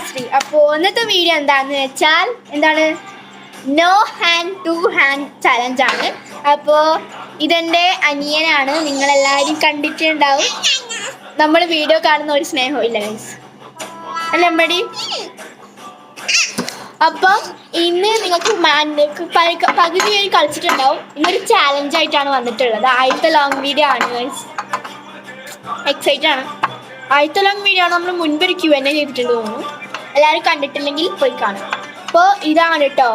ശ്രീ. അപ്പോൾ ഇന്നത്തെ വീഡിയോ എന്താണെന്ന് വെച്ചാൽ നോ ഹാൻഡ് ടു ഹാൻഡ് ചലഞ്ചാണ്. അപ്പോൾ ഇതെൻ്റെ അനിയനാണ്, നിങ്ങളെല്ലാവരും കണ്ടിട്ടുണ്ടാവും. നമ്മൾ വീഡിയോ കാണുന്ന ഒരു സ്നേഹവും ഇല്ല ഗൈസ്, അല്ല അമ്പടി. അപ്പം ഇന്ന് നിങ്ങൾക്ക് പകുതി വരെ കളിച്ചിട്ടുണ്ടാവും. ഇന്നൊരു ചാലഞ്ചായിട്ടാണ് വന്നിട്ടുള്ളത്. ആദ്യത്തെ ലോങ് വീഡിയോ ആണ് ഗൈസ്, എക്സൈറ്റഡ് ആണ്. ആദ്യത്തെ ലോങ് വീഡിയോ ആണ്. നമ്മൾ മുൻപൊരു Q&A ചെയ്തിട്ടുണ്ട് തോന്നുന്നു. എല്ലാവരും കണ്ടിട്ടില്ലെങ്കിൽ പോയി കാണും. അപ്പോൾ ഇതാണ് കേട്ടോ,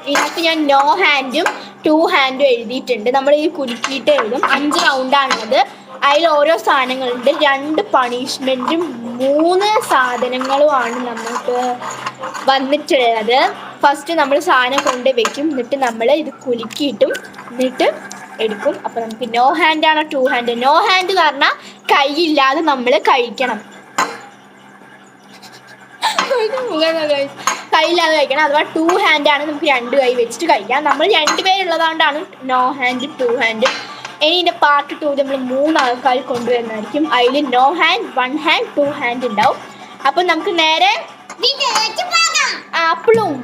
ഇതിനകത്ത് ഞാൻ നോ ഹാൻഡും 2 ഹാൻഡും എഴുതിയിട്ടുണ്ട്. നമ്മൾ ഈ കുലുക്കിയിട്ട് എഴുതും. 5 റൗണ്ടാണുള്ളത്. അതിൽ ഓരോ സാധനങ്ങളുണ്ട്. 2 പണിഷ്മെൻറ്റും 3 സാധനങ്ങളുമാണ് നമുക്ക് വന്നിട്ടുള്ളത്. ഫസ്റ്റ് നമ്മൾ സാധനം കൊണ്ട് വെക്കും, എന്നിട്ട് നമ്മൾ ഇത് കുലുക്കിയിട്ടും എന്നിട്ട് എടുക്കും. അപ്പോൾ നമുക്ക് നോ ഹാൻഡ് ആണോ 2 ഹാൻഡ്? നോ ഹാൻഡ് എന്ന് പറഞ്ഞാൽ കൈയില്ലാതെ നമ്മൾ കഴിക്കണം. കൈയില്ലാതെ കഴിക്കണം. അഥവാ 2 ഹാൻഡ് ആണ്, നമുക്ക് 2 കൈ വെച്ചിട്ട് കഴിക്കാം. നമ്മൾ 2 പേരുള്ളതുകൊണ്ടാണ് നോ ഹാൻഡ് 2 ഹാൻഡ്. ഇനി ഇതിൻ്റെ പാർട്ട് 2 നമ്മൾ 3 ആൾക്കാർ കൊണ്ടുവരുന്നതായിരിക്കും. അതിൽ നോ ഹാൻഡ് 1 ഹാൻഡ് 2 ഹാൻഡ് ഉണ്ടാവും. അപ്പം നമുക്ക് നേരെ ആപ്പിളും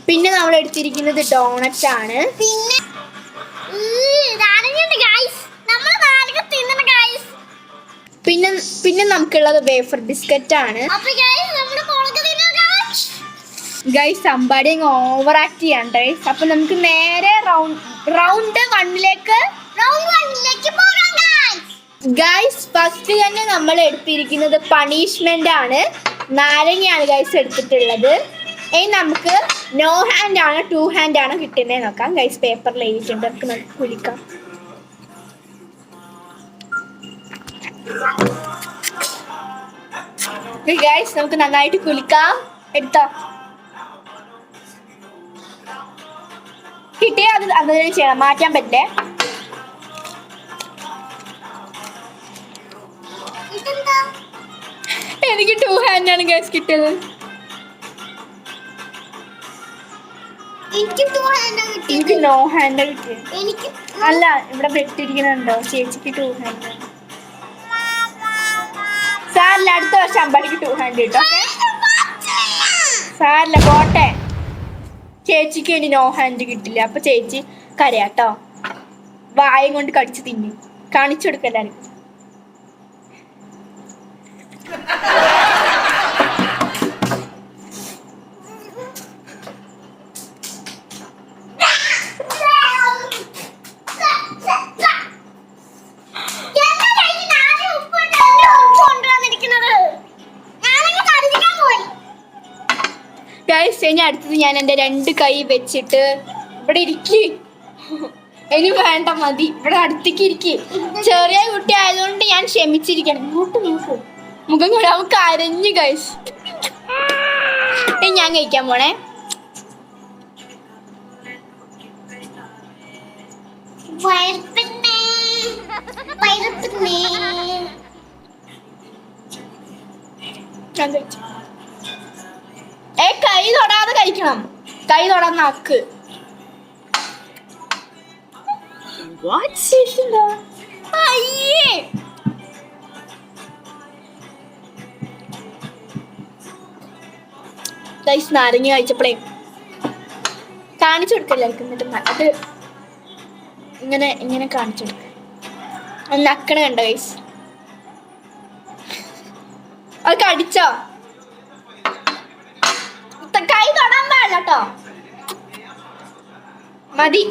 പിന്നെ നമ്മൾ എടുത്തിരിക്കുന്നത് ഡോണറ്റ് ആണ്. പിന്നെ നമുക്കുള്ളത് വേഫർ ബിസ്ക്കറ്റ് ആണ്. ഗൈസ് അമ്പാടി ഓവർ ആക്ട് ചെയ്യാൻ ഗൈസ്. അപ്പൊ നമുക്ക് നേരെ റൗണ്ട് 1ലേക്ക് ഗൈസ്. ഫസ്റ്റ് തന്നെ നമ്മൾ എടുത്തിരിക്കുന്നത് പണിഷ്മെന്റ് ആണ്. നാരങ്ങയാണ് ഗൈസ് എടുത്തിട്ടുള്ളത്. ഇനി നമുക്ക് നോ ഹാൻഡ് ആണ് 2 ഹാൻഡ് ആണ് കിട്ടുന്നത് നോക്കാം. ഗൈസ് പേപ്പറിൽ എഴുതിയിട്ടുണ്ട്, നമുക്ക് കുലിക്കാം. ഗൈസ് നമുക്ക് നന്നായിട്ട് കുലിക്കാം. എടുത്തോ, കിട്ടിയ അത് അങ്ങനെ ചെയ്യണം, മാറ്റാൻ പറ്റേ. എനിക്ക് 2 ഹാൻഡ് ആണ് ഗൈസ് കിട്ടിയത്. എനിക്ക് നോ ഹാൻഡ് കിട്ടിയത്. അല്ല, ഇവിടെ വെട്ടിരിക്കുന്നുണ്ടോ ചേച്ചിക്ക് 2 ഹാൻഡ്. സാറില്ല, അടുത്ത വർഷം അമ്പാടിക്ക് 2 ഹാൻഡ് കിട്ടോ. സാറില്ല, പോട്ടെ. ചേച്ചിക്ക് ഇനി നോ ഹാൻഡ് കിട്ടില്ല. അപ്പൊ ചേച്ചി കരയാട്ടോ, വായം കൊണ്ട് കടിച്ച് തിന്നി. കാണിച്ചു കൊടുക്കല്ലാരും. ഇനി അടുത്തത് ഞാൻ എൻ്റെ 2 കൈ വെച്ചിട്ട് ഇവിടെ ഇരിക്കി. ഇനി വേണ്ട, മതി. ഇവിടെ അടുത്തേക്ക് ഇരിക്കി. ചെറിയ കുട്ടി ആയതുകൊണ്ട് ഞാൻ ക്ഷമിച്ചിരിക്കണം. ഇങ്ങോട്ട് നോക്കൂ, മുഖം കൂടെ അവൻ കരഞ്ഞു ഗൈസ്. ഞാൻ കഴിക്കാൻ പോണേ. ഞാൻ കഴിച്ചു. കൈ തൊടാതെ കഴിക്കണം. കൈ തൊടാൻ നാക്ക്. നാരങ്ങ കഴിച്ചപ്പോഴേ കാണിച്ചു കൊടുക്കല്ലേ. എന്നിട്ട് അത് ഇങ്ങനെ കാണിച്ചു കൊടുക്ക. നക്കണ കണ്ട ഗൈസ്. അത് കടിച്ചോ? കൈ തൊടാൻ പാടില്ല കേട്ടോ. മതി.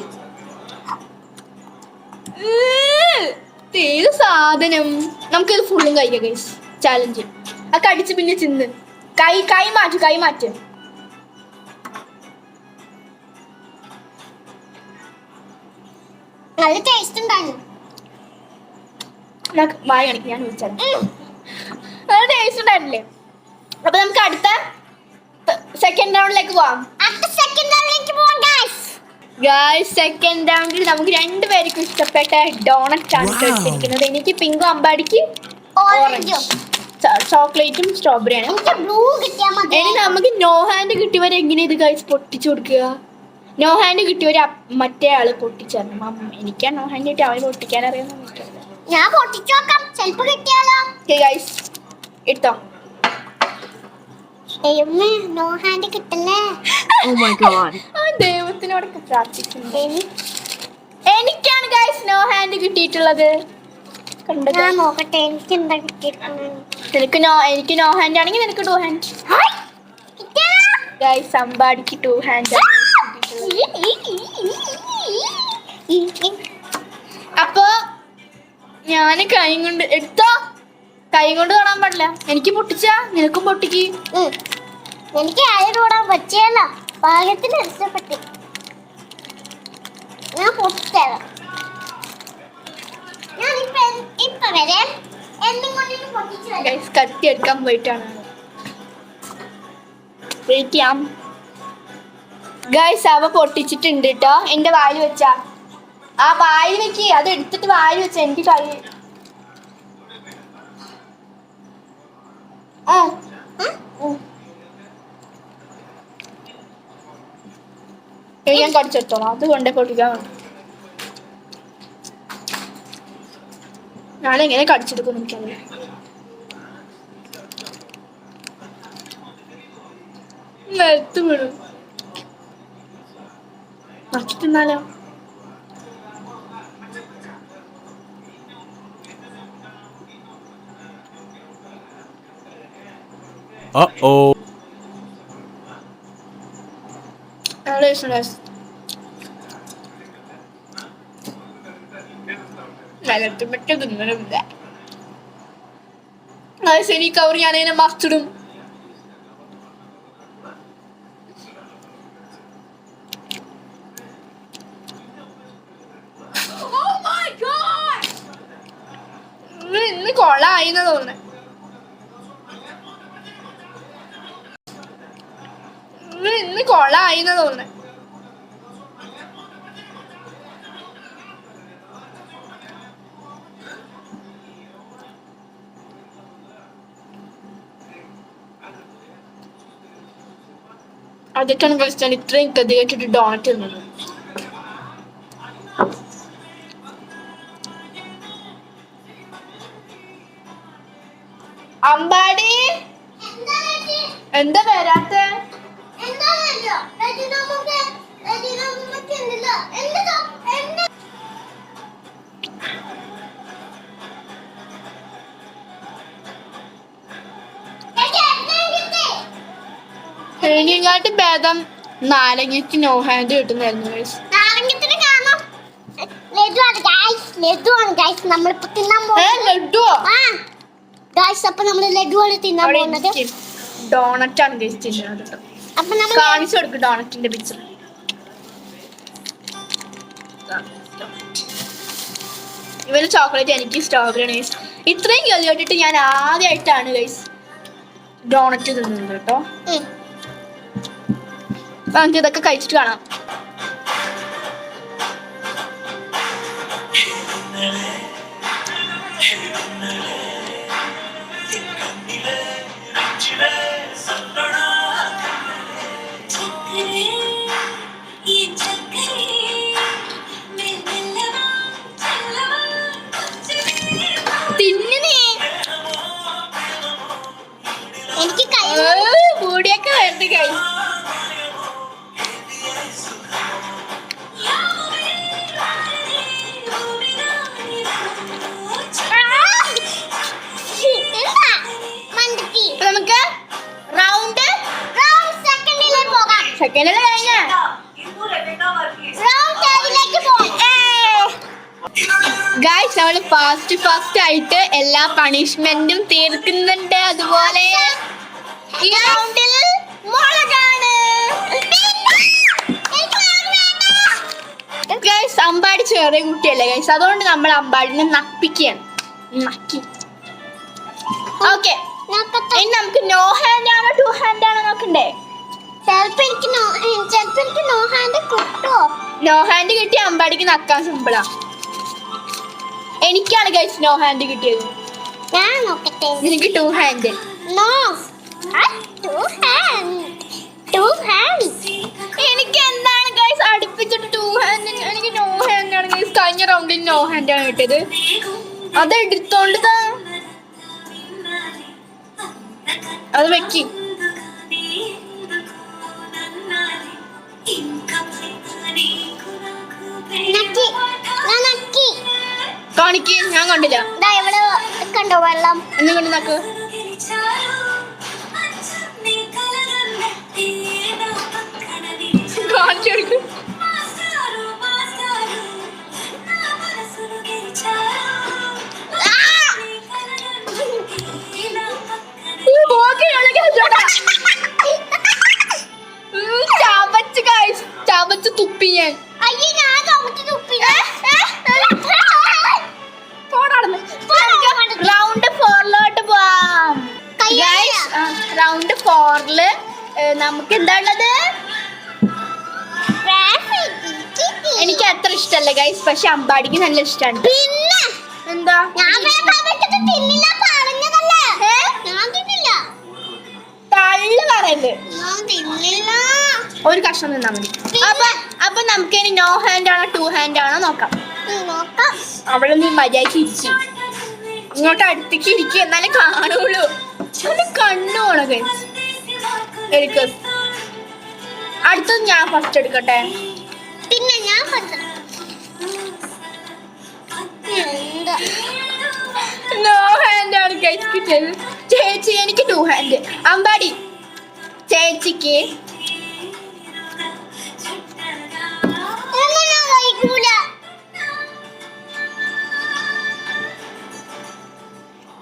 ഏത് സാധനം. നമുക്കിത് ഫുള്ളും കഴിക്കാം ഗൈസ്. ചാലഞ്ച്. അത് കടിച്ച് പിന്നെ ചിന്ന്. കൈ മാറ്റ്. നല്ല ടേസ്റ്റ് ഉണ്ടായിരുന്നു. വായ കാണിക്കും, ഞാൻ വിളിച്ചത്. നല്ല ടേസ്റ്റ് ഉണ്ടായിരുന്നില്ലേ? അപ്പൊ നമുക്ക് അടുത്ത സെക്കൻഡ് റൗണ്ടിലേക്ക് പോവാം. ഗൈസ് സെക്കൻഡ് റൗണ്ടിൽ നമുക്ക് 2 പേർക്കും ഇഷ്ടപ്പെട്ട ഡോണറ്റ് ആണ് എടുത്തിരിക്കുന്നത്. എനിക്ക് പിങ്കും അമ്പാടിക്ക് ഓറഞ്ചും, ചോക്ലേറ്റും സ്ട്രോബെറിയാണ്. ഇനി നമുക്ക് നോ ഹാൻഡ് കിട്ടിയവരെ എങ്ങനെ ഇത് ഗൈസ് പൊട്ടിച്ചു കൊടുക്കുക? നോ ഹാൻഡ് കിട്ടിയവർ മറ്റേ ആള് പൊട്ടിച്ചേരണം. എനിക്കാ നോ ഹാൻഡ് കിട്ടി, അവന് പൊട്ടിക്കാൻ അറിയാമെന്ന്. ഞാൻ പൊട്ടിച്ചു നോക്കാം, ചിലപ്പോ കിട്ടിയാലോ. ഗൈസ് ഇട്ടോ. ദൈവമേ, നോ ഹാൻഡ് കിട്ടല്ലേ. Oh my god. ആ ദൈവത്തിനോടൊക്കെ പ്രാർത്ഥിക്കുന്നു. എനിക്കാണ് ഗൈസ് നോ ഹാൻഡ് കിട്ടിയിട്ടുള്ളത്. കണ്ടത് ഞാൻ നോക്കട്ടെ എനിക്ക് എന്താ കിട്ടിയിരിക്കുന്നത്. എനിക്ക് നോ ഹാൻഡ് ആണെങ്കിൽ നിനക്ക് ടു ഹാൻഡ്. ഗൈസ് അമ്പാടിക്ക് ടു ഹാൻഡ് ആണ് കിട്ടിയിട്ടുള്ളത്. അപ്പൊ ഞാൻ കൈ കൊണ്ട് എടുത്തോ. കൈ കൊണ്ട് തൊടാൻ പാടില്ല. എനിക്ക് പൊട്ടിച്ചാ നിനക്കും പൊട്ടിക്ക്. എനിക്ക് ആരും ഓടാൻ പറ്റിയല്ല, പാകത്തിന് ഇഷ്ടപ്പെട്ടു. ഞാൻ പൊട്ടിത്തരാം. ഞാൻ ഇപ്പൊ വരെ എന്നെ കൊണ്ടിട്ട് പൊട്ടിച്ചു വരാം. ഗൈസ് കത്തി എടുക്കാൻ പോയിട്ടാണ്. വെയിറ്റ് ചെയ്യാം. ഗൈസ് അവ പൊട്ടിച്ചിട്ടുണ്ട് കേട്ടോ. എന്റെ വായിൽ വെച്ചാ ആ വായിൽ വെക്ക്. അത് എടുത്തിട്ട് വായിൽ വെച്ച എനിക്ക് കൈ ഞാൻ കടിച്ചെടുത്തോളാം. അത് കൊണ്ടേ പൊട്ടിക്കാൻ വേണ്ടി ഞാനെങ്ങനെ കടിച്ചെടുക്കും എനിക്കറിയാം. നിലത്ത് വീണു. നക്കിട്ടുന്നാലോ. Uh-oh. ശരി കവർ ഞാനതിനെ മറിച്ചിടും. ഇന്ന് കൊളായിന്ന് തോന്നുന്നു. ഇന്ന് കൊളായിന്ന് തോന്നുന്നു. അതൊക്കെയാണ് ക്വസ്റ്റ്യൻ. ഇത്രയും കഥയാക്കിട്ട് ഡോണറ്റ് തന്നത്. അമ്പാടി എന്താ വരാത്ത? ഇതിനെക്കാട്ടി ഭേദം നാരങ്ങയ്ക്ക് നോ ഹാൻഡ് കിട്ടുന്നായിരുന്നു. ഡോണറ്റ് ആണ് തിന്നുന്നത്. കാണിച്ചു കൊടുക്കും ഡോണറ്റിന്റെ പിക്ചർ. ഇവര് ചോക്ലേറ്റ്, എനിക്ക് സ്ട്രോബെറി ആണ്. ഇത്രയും കേട്ടിട്ട് ഞാൻ ആദ്യമായിട്ടാണ് ഗൈസ് ഡോണറ്റ് തിന്നുന്നത് കേട്ടോ. നമുക്ക് ഇതൊക്കെ കഴിച്ചിട്ട് കാണാം. കൂടിയൊക്കെ വരുന്നത് കഴിച്ചു. നമുക്ക് സെക്കൻഡിൽ കഴിഞ്ഞ ഗൈസ് നമ്മൾ ഫാസ്റ്റ് ആയിട്ട് എല്ലാ പണിഷ്മെന്റും തീർക്കുന്നുണ്ട്. അതുപോലെ ഈ റൗണ്ടിൽ മുളകാണ്. ഗൈസ് അമ്പാടി ചെറിയ കുട്ടിയല്ലേ ഗൈസ്, അതുകൊണ്ട് നമ്മൾ അമ്പാടിനെ നക്കിക്കുകയാണ്. നക്കി. ഓക്കെ, ഇനി നമുക്ക് നോ ഹാൻഡ് ആണോ ടു ഹാൻഡ് ആണോ നോക്കണ്ടേ? നോ ഹാൻഡ് കിട്ടിയ അമ്പാടിക്ക് നക്കാൻ സിമ്പിളാ. എനിക്കാണ് ഗൈസ് നോ ഹാൻഡ് കിട്ടിയത്. എനിക്ക് ടു ഹാൻഡ്. എനിക്ക് എന്താണ് ഗൈസ് അടുപ്പിച്ചിട്ട് ടു ഹാൻഡ്? എനിക്ക് നോ ഹാൻഡ് ആണ് ഗൈസ്. കഴിഞ്ഞ റൗണ്ടിൽ നോ ഹാൻഡ് ആണ് കിട്ടിയത്. അതെടുത്തോണ്ട് അത് വെക്കി. കാണിക്ക്, ഞാൻ കണ്ടില്ല. ഇവിടെ കണ്ടോ വെള്ളം? എന്നെ കൊണ്ട് നക്ക്. കാണിച്ചു കൊടുക്ക്. ചവച്ച് തുപ്പി ഞാൻ. റൗണ്ട് 4 പോവാം. റൗണ്ട് 4 നമുക്ക് എന്താ ഉള്ളത്? എനിക്ക് അത്ര ഇഷ്ടമല്ല ഗൈസ്, പക്ഷെ അമ്പാടിക്ക് നല്ല ഇഷ്ടമാണ്. പിന്നെ എന്താ തള്ളു പറയല്, ഒരു കഷ്ണം നിന്നാ മതി. അപ്പൊ നമുക്ക് ഇനി നോ ഹാൻഡ് ആണോ 2 ഹാൻഡ് ആണോ നോക്കാം. അവിടെ നീ മര്യാദക്ക് ഇരിച്ചു ഇങ്ങോട്ട് അടുത്തേക്ക് ഇരിക്കുക, എന്നാലേ കാണുള്ളൂ. കണ്ണു പോണ ഗൈസ്. എടുക്ക. അടുത്തത് ഞാൻ ഫസ്റ്റ് എടുക്കട്ടെ. പിന്നെ ഞാൻ നോ ഹാൻഡ് ആണ് ഗൈസ് കിട്ടിയത്. ചേച്ചി എനിക്ക് 2 ഹാൻഡ്. അമ്പാടി ചേച്ചിക്ക്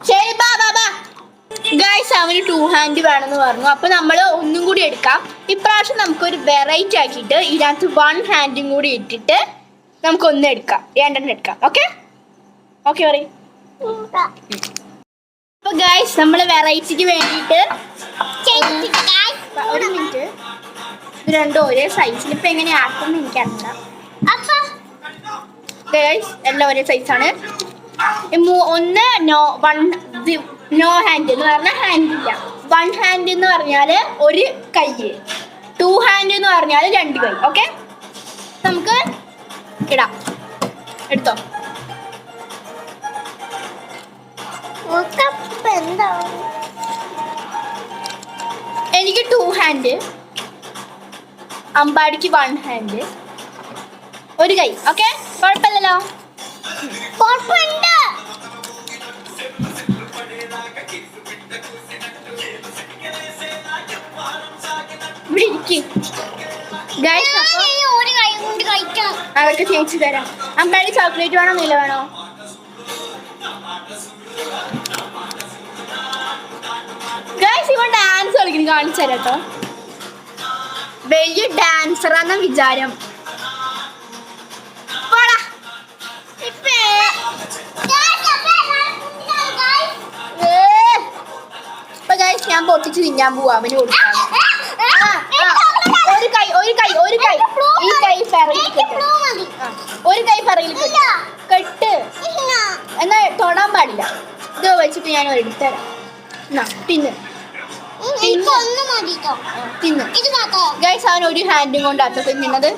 ശരി. ഗൈസ് അവന് 2 ഹാൻഡ് വേണമെന്ന് പറഞ്ഞു. അപ്പൊ നമ്മൾ ഒന്നും കൂടി എടുക്കാം. ഇപ്രാവശ്യം നമുക്കൊരു വെറൈറ്റി ആക്കിയിട്ട് ഇതിനകത്ത് 1 ഹാൻഡും കൂടി ഇട്ടിട്ട് നമുക്ക് ഒന്ന് എടുക്കാം, 2 എടുക്കാം. ഓക്കെ ഓക്കെ പറയും. അപ്പൊ ഗൈസ് നമ്മൾ വെറൈറ്റിക്ക് വേണ്ടിയിട്ട് ഒരു മിനിറ്റ്, ഇത് രണ്ടും ഒരേ സൈസിൽ ഇപ്പൊ എങ്ങനെ ആക്കുമെന്ന് എനിക്കറിയാം. ഗൈസ് എല്ലാം ഒരേ സൈസാണ്. ഒന്ന് നോ ഹാൻഡ് എന്ന് പറഞ്ഞാൽ ഹാൻഡ് ഇല്ല. 1 ഹാൻഡ് എന്ന് പറഞ്ഞാല് ഒരു കൈ, 2 ഹാൻഡ് എന്ന് പറഞ്ഞാൽ 2 കൈ. ഓക്കെ നമുക്ക് ഇടാം. എടുത്തോ. എനിക്ക് 2 ഹാൻഡ്, അമ്പാടിക്ക് 1 ഹാൻഡ്, ഒരു കൈ. ഓക്കെ കുഴപ്പമില്ലല്ലോ. ഇവിടെ ഇരിക്കും. അതൊക്കെ ചേച്ചി തരാം. അമ്പാടി ചോക്ലേറ്റ് വേണോ നീല വേണോ? ഗൈസ് ഇവൻ ഡാൻസ് കളിക്കുന്നു, കാണിച്ചു തരാം കേട്ടോ. വലിയ ഡാൻസറാന്ന വിചാരം. ഞാൻ പൊട്ടിച്ച് തിന്നാൻ പോവാ. അവന് കൊടുക്കാൻ ഒരു കൈ ഈ കൈ പിറകിൽ കെട്ട്. ഒരു കൈ പിറകിൽ കെട്ട്. എന്നാ തൊടാൻ പാടില്ല. ഇത് വെച്ചിട്ട് ഞാൻ എടുത്തരാം. തിന്ന് തിന്ന്. ഗൈസ് അവൻ ഒരു ഹാൻഡും കൊണ്ടാട്ടോ തിന്നത്.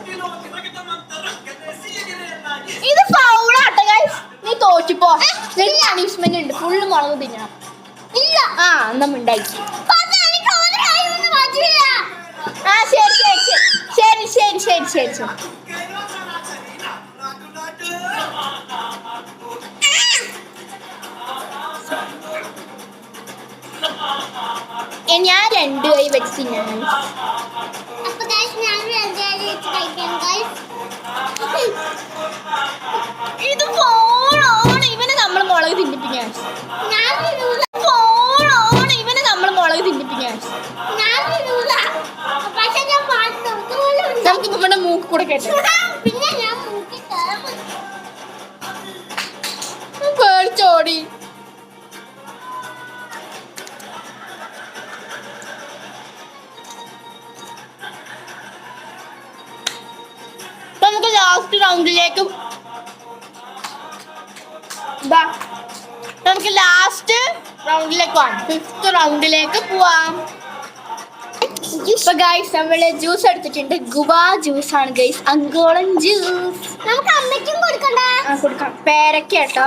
ഇത് ഫൗളാട്ടോ ഗൈസ്. നീ തോറ്റിപ്പോ. പണിഷ്മെന്റ് ഉണ്ട്. ഫുള്ള് മുളക് തിന്നണം. ആ എന്നാ ഉണ്ടായി. ആ ശരി ശരി ശരി ശരി ശരി ശരി ശരി. ഞാൻ 2 കൈ വെച്ച് തിന്നാണ്. ഇത് ഫോണാണ്. ഇവനെ നമ്മൾ മുളക് തിന്നിപ്പിക്കാൻ. ഫോണാണ്. ഇവനെ നമ്മൾ മുളക് തിന്നിപ്പിക്കാൻ. നമുക്ക് ഇവന്റെ മൂക്ക് കൂടെ കേട്ടോ. പേടിച്ചോടി. നമുക്ക് ലാസ്റ്റ് റൗണ്ടിലേക്ക് പോവാം. 5th റൗണ്ടിലേക്ക് പോവാം. ഇപ്പൊ ഗൈസ് നമ്മള് ജ്യൂസ് എടുത്തിട്ടുണ്ട്. ഗുവാ ജ്യൂസ് ആണ് ഗൈസ്, അങ്കോളൻ ജ്യൂസ്. നമുക്ക് അമ്മയ്ക്കും കൊടുക്കണ്ട? കൊടുക്കാം. പേരക്ക കേട്ടോ.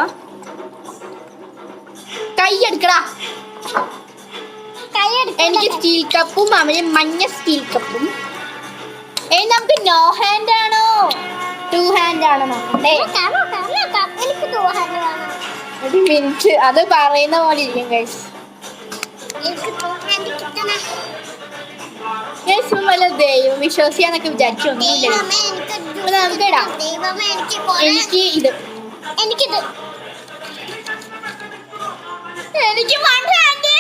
കൈ എടുക്കടാ. കൈ എടുക്കണ്ട. എനിക്ക് സ്റ്റീൽ കപ്പും അവന് മഞ്ഞ സ്റ്റീൽ കപ്പും. നമുക്ക് നോ ഹാൻഡ് ആണോ 2 ഹാൻഡ് ആണോ നോക്കണ്ടേ? നോക്കാം, നോക്കാം, നോക്കാം. എനിക്ക് 2 ഹാൻഡ് വേണം. ഒരു മിനിറ്റ്, അത് പറയുന്ന പോലെ ഇരിക്കും ഗൈസ്. എനിക്ക് 2 ഹാൻഡ് കിട്ടണം. വല്ല ദൈവം വിശ്വസിയാന്നൊക്കെ വിചാരിച്ചൊന്നുമില്ല. ദൈവമേ, എനിക്ക് അപ്പൊ നമുക്ക് ഇടാം. ദൈവമേ, എനിക്ക് കുറേ- എനിക്ക് ഇത് എനിക്കിത് എനിക്ക് 1 ഹാൻഡ്.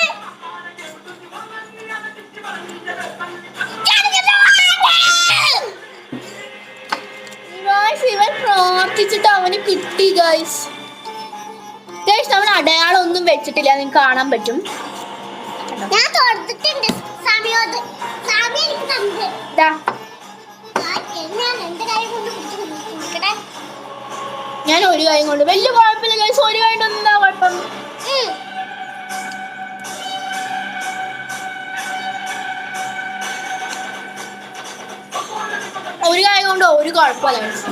ഇവൻ പ്രാർത്ഥിച്ചിട്ട് അവന് കിട്ടി ഗൈസ്. നമ്മൾ അടയാളം ഒന്നും വെച്ചിട്ടില്ല, നിങ്ങൾക്ക് കാണാൻ പറ്റും. ഞാൻ തൊടുത്തിട്ടുണ്ട്. സമയോത് സമയം എനിക്ക് തന്നത്. ദാ, ഞാൻ എന്റെ കൈ കൊണ്ട് കുടിക്കട്ടെ. ഞാൻ ഒരു കാര്യം കൊണ്ട് വലിയ കുഴപ്പമില്ല ഗൈസ്. ഒരു കാര്യം ഒന്നും എന്താ കുഴപ്പം? ഒരു കാര്യം കൊണ്ട് ഒരു കുഴപ്പമില്ല ഗൈസ്.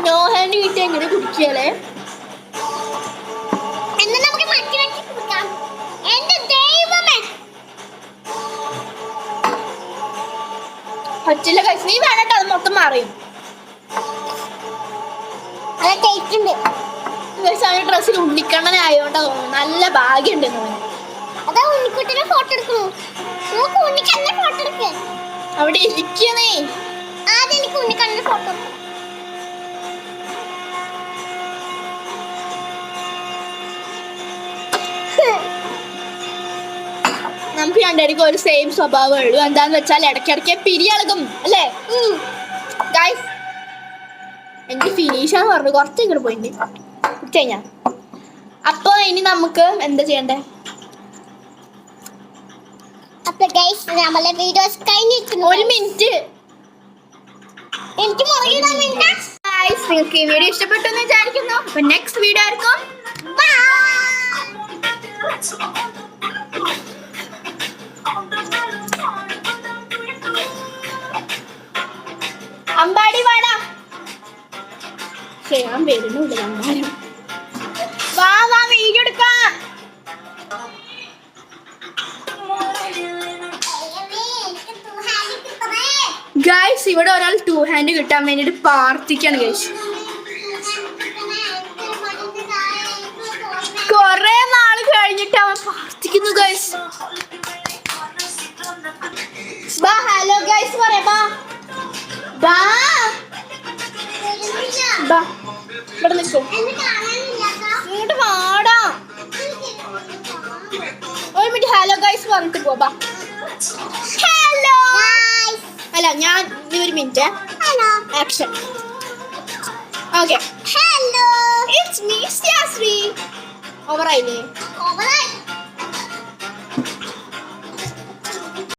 നോ ഹാൻഡ് കിട്ടി എങ്ങനെ കുടിക്കാലേ? എന്നാ നമുക്ക് മാറ്റി മാറ്റി കുടിക്കാം. എന്റെ ദൈവമേ, പറ്റില്ല ഗൈസ്. നീ വേണട്ടോ, അത് മൊത്തം മാറിയും അത് ടേസ്റ്റ് ഉണ്ട്. ഗൈസ്. അവന്റെ ഡ്രസ്സിൽ ഉണ്ണിക്കണ്ണനായോണ്ടാ തോന്നുന്നു. നല്ല ഭാഗ്യമുണ്ട് അവന്. അതാ ഉണ്ണിക്കുട്ടിനെ ഫോട്ടോ എടുക്കണു. നോക്ക്, ഉണ്ണിക്കണ്ണനെ ഫോട്ടോ എടുക്ക്. അവിടെ ഇരിക്കുന്നേ. ആദ്യം എനിക്ക് ഉണ്ണിക്കണ്ണനെ ഫോട്ടോ എടുക്കണം. നമുക്ക് രണ്ടുപേർക്കും ഒരു സെയിം സ്വഭാവമേ ഉള്ളൂ. എന്താന്ന് വെച്ചാൽ ഇടയ്ക്കിടയ്ക്ക് പിരിയളകും അല്ലേ ഗൈസ്? എനിക്ക് ഫിനിഷാന്ന് പറഞ്ഞു. കുറച്ച് ഇങ്ങോട്ട് പോയിട്ടുണ്ട് കഴിഞ്ഞാ. അപ്പൊ ഇനി നമുക്ക് എന്താ ചെയ്യണ്ടേ? അപ്പൊ ഗൈസ്, നമ്മളെ വീഡിയോസ് കഴിഞ്ഞിരിക്കുന്നു. ഒരു മിനിറ്റ്. എനിക്ക് മുറിയിടാൻ വേണ്ട. ഗൈസ്, നിങ്ങൾക്ക് ഈ വീഡിയോ ഇഷ്ടപ്പെട്ടു എന്ന് വിചാരിക്കുന്നു. അപ്പൊ നെക്സ്റ്റ് വീഡിയോ ആയിരിക്കും. ബൈ. അമ്പാടി വാടാ. ചെയ്യാൻ വരുന്നുണ്ട് അമ്പാടി. വാ വാ, വീഡിയോ എടുക്കാം. ഗൈസ്, ഇവിടെ ഒരാൾ 2 ഹാൻഡ് കിട്ടാൻ വേണ്ടിട്ട് പ്രാർത്ഥിക്കാണ് ഗൈസ്. കൊറേ നാള് കഴിഞ്ഞിട്ട് അവൻ പ്രാർത്ഥിക്കുന്നു ഗൈസ്. ബാ, ഹലോ ഗൈസ് പറയാ. ബാ ബാ ബാ, ഇവിടെ നിൽക്കും. ഇങ്ങോട്ട് വാടാ. ഒരു മിനിറ്റ് ഹലോ ഗൈസ് പറഞ്ഞിട്ട് പോവാ. ഹലോ. അല്ല, ഞാൻ ഒരു minute. Hello. Action. Okay. Hello. It's me Shyasree. ഓവറായില്ലേ?